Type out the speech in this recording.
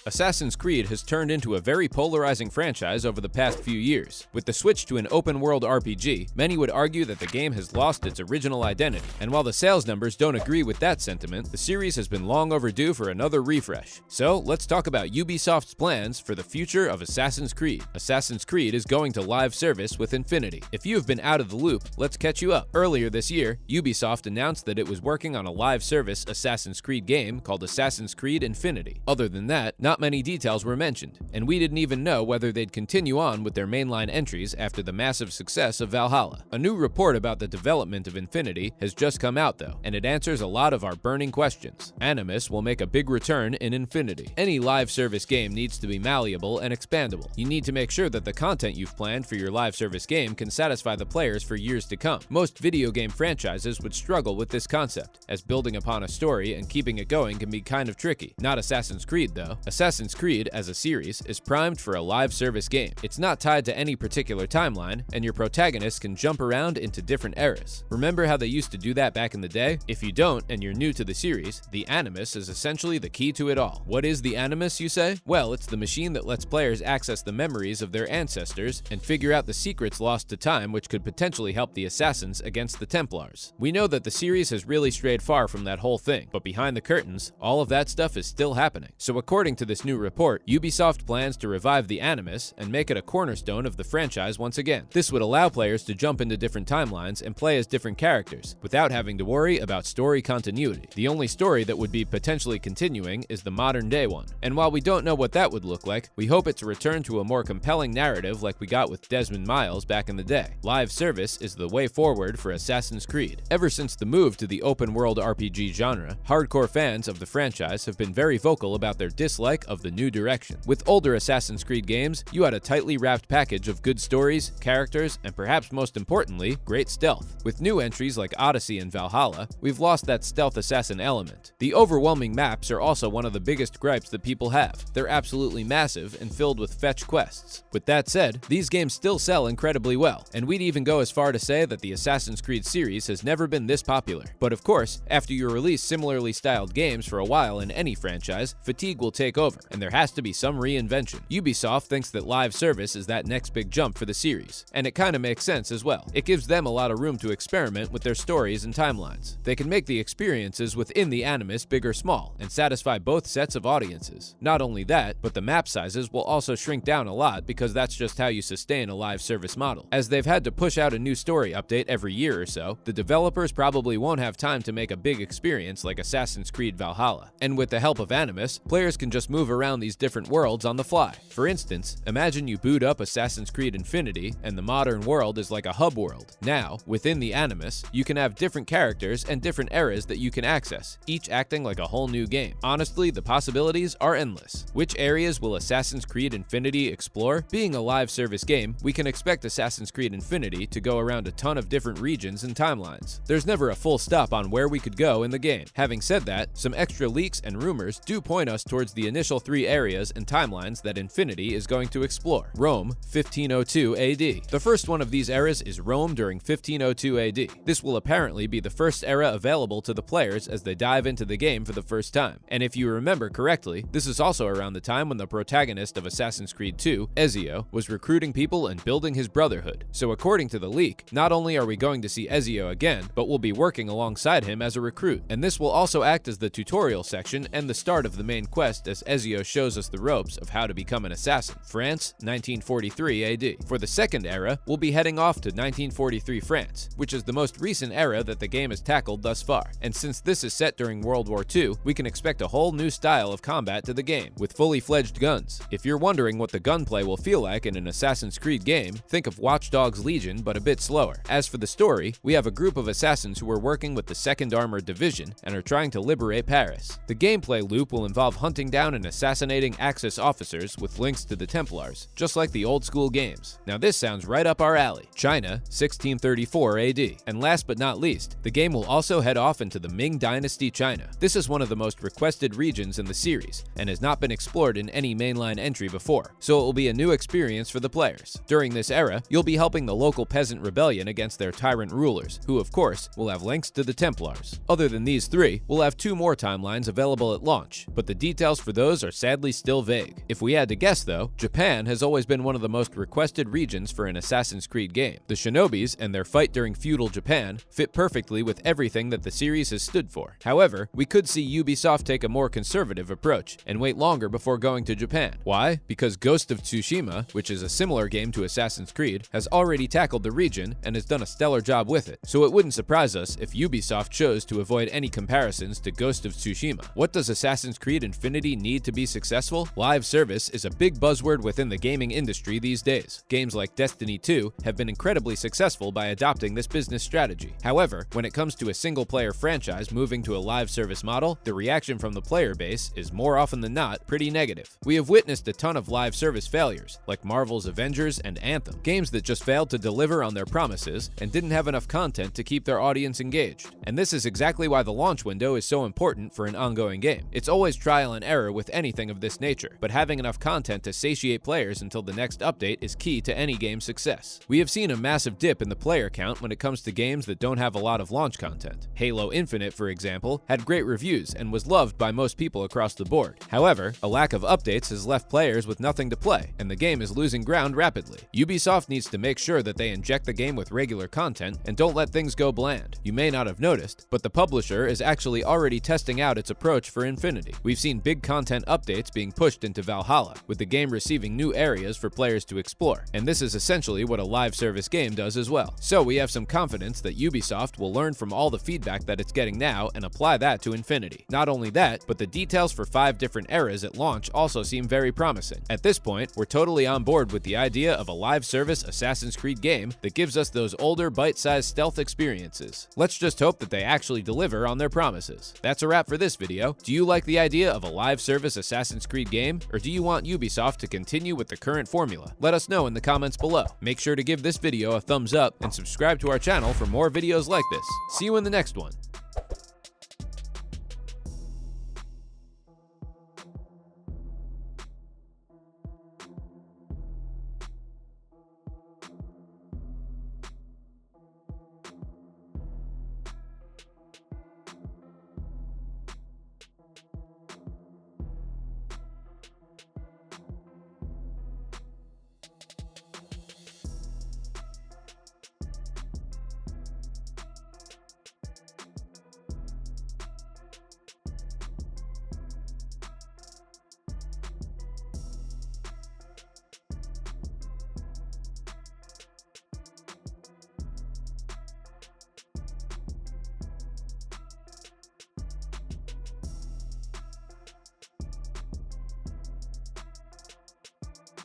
Assassin's Creed has turned into a very polarizing franchise over the past few years. With the switch to an open-world RPG, many would argue that the game has lost its original identity. And while the sales numbers don't agree with that sentiment, the series has been long overdue for another refresh. So let's talk about Ubisoft's plans for the future of Assassin's Creed. Assassin's Creed is going to live service with Infinity. If you have been out of the loop, let's catch you up. Earlier this year, Ubisoft announced that it was working on a live service Assassin's Creed game called Assassin's Creed Infinity. Other than that, not many details were mentioned, and we didn't even know whether they'd continue on with their mainline entries after the massive success of Valhalla. A new report about the development of Infinity has just come out though, and it answers a lot of our burning questions. Animus will make a big return in Infinity. Any live service game needs to be malleable and expandable. You need to make sure that the content you've planned for your live service game can satisfy the players for years to come. Most video game franchises would struggle with this concept, as building upon a story and keeping it going can be kind of tricky. Not Assassin's Creed though. Assassin's Creed, as a series, is primed for a live service game. It's not tied to any particular timeline, and your protagonist can jump around into different eras. Remember how they used to do that back in the day? If you don't, and you're new to the series, the Animus is essentially the key to it all. What is the Animus, you say? Well, it's the machine that lets players access the memories of their ancestors and figure out the secrets lost to time, which could potentially help the assassins against the Templars. We know that the series has really strayed far from that whole thing, but behind the curtains, all of that stuff is still happening. So according to this new report, Ubisoft plans to revive the Animus and make it a cornerstone of the franchise once again. This would allow players to jump into different timelines and play as different characters, without having to worry about story continuity. The only story that would be potentially continuing is the modern day one. And while we don't know what that would look like, we hope it's a return to a more compelling narrative like we got with Desmond Miles back in the day. Live service is the way forward for Assassin's Creed. Ever since the move to the open-world RPG genre, hardcore fans of the franchise have been very vocal about their dislike of the new direction. With older Assassin's Creed games, you had a tightly wrapped package of good stories, characters, and perhaps most importantly, great stealth. With new entries like Odyssey and Valhalla, we've lost that stealth assassin element. The overwhelming maps are also one of the biggest gripes that people have. They're absolutely massive and filled with fetch quests. With that said, these games still sell incredibly well, and we'd even go as far to say that the Assassin's Creed series has never been this popular. But of course, after you release similarly styled games for a while in any franchise, fatigue will take over, and there has to be some reinvention. Ubisoft thinks that live service is that next big jump for the series, and it kinda makes sense as well. It gives them a lot of room to experiment with their stories and timelines. They can make the experiences within the Animus big or small, and satisfy both sets of audiences. Not only that, but the map sizes will also shrink down a lot because that's just how you sustain a live service model. As they've had to push out a new story update every year or so, the developers probably won't have time to make a big experience like Assassin's Creed Valhalla. And with the help of Animus, players can just move around these different worlds on the fly. For instance, imagine you boot up Assassin's Creed Infinity and the modern world is like a hub world. Now, within the Animus, you can have different characters and different eras that you can access, each acting like a whole new game. Honestly, the possibilities are endless. Which areas will Assassin's Creed Infinity explore? Being a live service game, we can expect Assassin's Creed Infinity to go around a ton of different regions and timelines. There's never a full stop on where we could go in the game. Having said that, some extra leaks and rumors do point us towards the initial 3 areas and timelines that Infinity is going to explore. Rome, 1502 AD. The first one of these eras is Rome during 1502 AD. This will apparently be the first era available to the players as they dive into the game for the first time. And if you remember correctly, this is also around the time when the protagonist of Assassin's Creed 2, Ezio, was recruiting people and building his brotherhood. So according to the leak, not only are we going to see Ezio again, but we'll be working alongside him as a recruit. And this will also act as the tutorial section and the start of the main quest as Ezio shows us the ropes of how to become an assassin. France, 1943 AD. For the second era, we'll be heading off to 1943 France, which is the most recent era that the game has tackled thus far. And since this is set during World War II, we can expect a whole new style of combat to the game, with fully fledged guns. If you're wondering what the gunplay will feel like in an Assassin's Creed game, think of Watch Dogs Legion, but a bit slower. As for the story, we have a group of assassins who are working with the 2nd Armored Division and are trying to liberate Paris. The gameplay loop will involve hunting down and assassinating Axis officers with links to the Templars, just like the old school games. Now this sounds right up our alley. China, 1634 AD. And last but not least, the game will also head off into the Ming Dynasty China. This is one of the most requested regions in the series, and has not been explored in any mainline entry before, so it will be a new experience for the players. During this era, you'll be helping the local peasant rebellion against their tyrant rulers, who of course will have links to the Templars. Other than these 3, we'll have 2 more timelines available at launch, but the details for those are sadly still vague. If we had to guess though, Japan has always been one of the most requested regions for an Assassin's Creed game. The Shinobis and their fight during feudal Japan fit perfectly with everything that the series has stood for. However, we could see Ubisoft take a more conservative approach and wait longer before going to Japan. Why? Because Ghost of Tsushima, which is a similar game to Assassin's Creed, has already tackled the region and has done a stellar job with it. So it wouldn't surprise us if Ubisoft chose to avoid any comparisons to Ghost of Tsushima. What does Assassin's Creed Infinity need to be successful? Live service is a big buzzword within the gaming industry these days. Games like Destiny 2 have been incredibly successful by adopting this business strategy. However, when it comes to a single-player franchise moving to a live service model, the reaction from the player base is more often than not pretty negative. We have witnessed a ton of live service failures, like Marvel's Avengers and Anthem, games that just failed to deliver on their promises and didn't have enough content to keep their audience engaged. And this is exactly why the launch window is so important for an ongoing game. It's always trial and error with anything of this nature, but having enough content to satiate players until the next update is key to any game's success. We have seen a massive dip in the player count when it comes to games that don't have a lot of launch content. Halo Infinite, for example, had great reviews and was loved by most people across the board. However, a lack of updates has left players with nothing to play, and the game is losing ground rapidly. Ubisoft needs to make sure that they inject the game with regular content and don't let things go bland. You may not have noticed, but the publisher is actually already testing out its approach for Infinity. We've seen big content updates being pushed into Valhalla, with the game receiving new areas for players to explore, and this is essentially what a live service game does as well. So we have some confidence that Ubisoft will learn from all the feedback that it's getting now and apply that to Infinity. Not only that, but the details for 5 different eras at launch also seem very promising. At this point, we're totally on board with the idea of a live service Assassin's Creed game that gives us those older bite-sized stealth experiences. Let's just hope that they actually deliver on their promises. That's a wrap for this video. Do you like the idea of a live service Assassin's Creed game, or do you want Ubisoft to continue with the current formula? Let us know in the comments below. Make sure to give this video a thumbs up and subscribe to our channel for more videos like this. See you in the next one.